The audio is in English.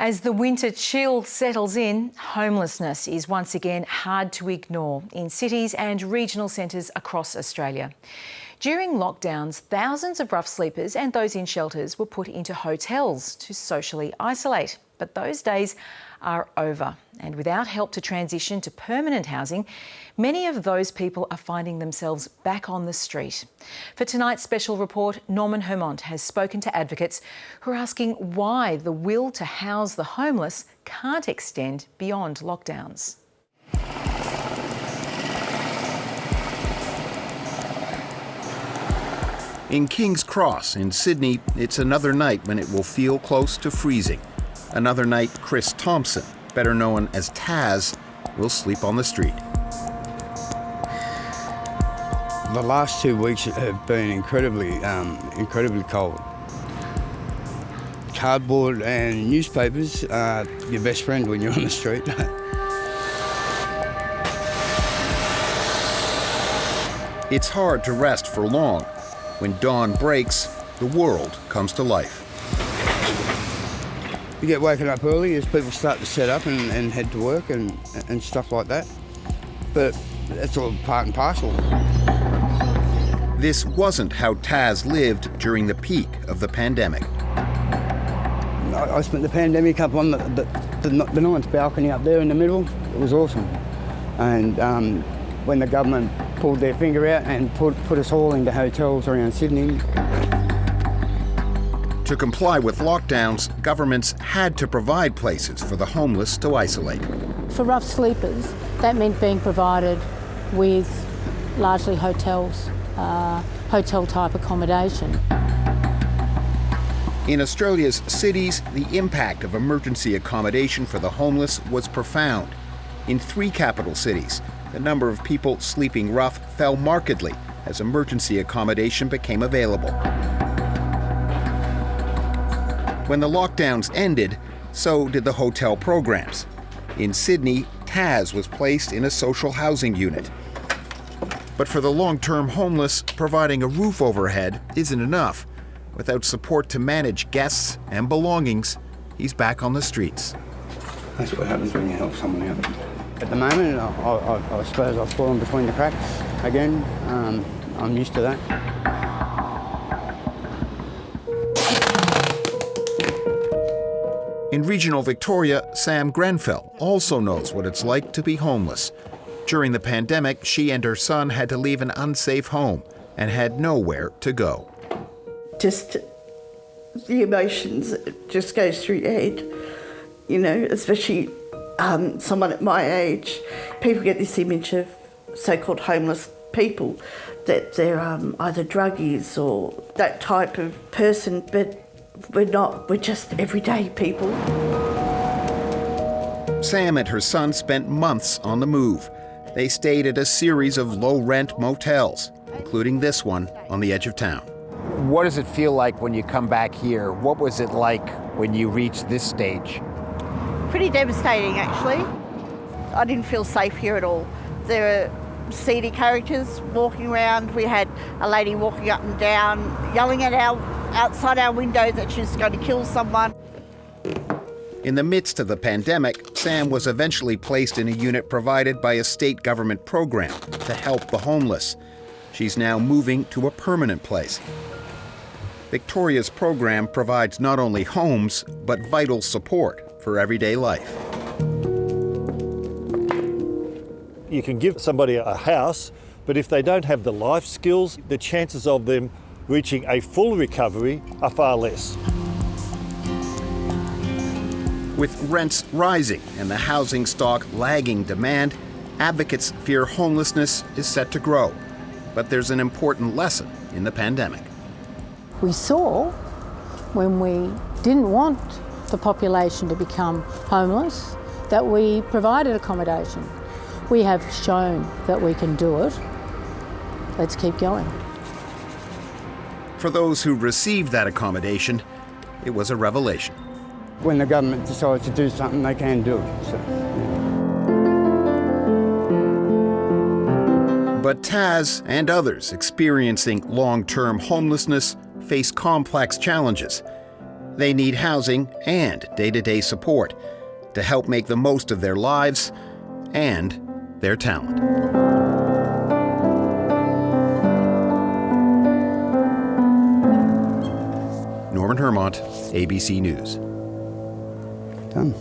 As the winter chill settles in, homelessness is once again hard to ignore in cities and regional centres across Australia. During lockdowns, thousands of rough sleepers and those in shelters were put into hotels to socially isolate. But those days are over, and without help to transition to permanent housing, many of those people are finding themselves back on the street. For tonight's special report, Norman Hermont has spoken to advocates who are asking why the will to house the homeless can't extend beyond lockdowns. In King's Cross in Sydney, it's another night when it will feel close to freezing. Another night, Chris Thompson, better known as Taz, will sleep on the street. The last 2 weeks have been incredibly cold. Cardboard and newspapers are your best friend when you're on the street. It's hard to rest for long. When dawn breaks, the world comes to life. You get woken up early as people start to set up and head to work and stuff like that. But that's all part and parcel. This wasn't how Taz lived during the peak of the pandemic. I spent the pandemic up on the ninth balcony up there in the middle. It was awesome. And when the government pulled their finger out and put us all into hotels around Sydney. To comply with lockdowns, governments had to provide places for the homeless to isolate. For rough sleepers, that meant being provided with largely hotels, hotel-type accommodation. In Australia's cities, the impact of emergency accommodation for the homeless was profound. In 3 capital cities, the number of people sleeping rough fell markedly as emergency accommodation became available. When the lockdowns ended, so did the hotel programs. In Sydney, Taz was placed in a social housing unit. But for the long-term homeless, providing a roof overhead isn't enough. Without support to manage guests and belongings, he's back on the streets. That's what happens when you help someone out. At the moment, I suppose I've fallen between the cracks again. I'm used to that. In regional Victoria, Sam Grenfell also knows what it's like to be homeless. During the pandemic, she and her son had to leave an unsafe home and had nowhere to go. Just the emotions just goes through your head, you know, especially someone at my age. People get this image of so-called homeless people, that they're either druggies or that type of person, but we're not. We're just everyday people. Sam and her son spent months on the move. They stayed at a series of low-rent motels, including this one on the edge of town. What does it feel like when you come back here? What was it like when you reached this stage? Pretty devastating, actually. I didn't feel safe here at all. There are seedy characters walking around. We had a lady walking up and down, yelling at outside our window that she was going to kill someone. In the midst of the pandemic, Sam was eventually placed in a unit provided by a state government program to help the homeless. She's now moving to a permanent place. Victoria's program provides not only homes, but vital support for everyday life. You can give somebody a house, but if they don't have the life skills, the chances of them reaching a full recovery are far less. With rents rising and the housing stock lagging demand, advocates fear homelessness is set to grow. But there's an important lesson in the pandemic. We saw when we didn't want the population to become homeless that we provided accommodation. We have shown that we can do it. Let's keep going. For those who received that accommodation, it was a revelation. When the government decides to do something, they can do it. So, yeah. But Taz and others experiencing long-term homelessness face complex challenges. They need housing and day-to-day support to help make the most of their lives and their talent. Norman Hermont, ABC News. Done.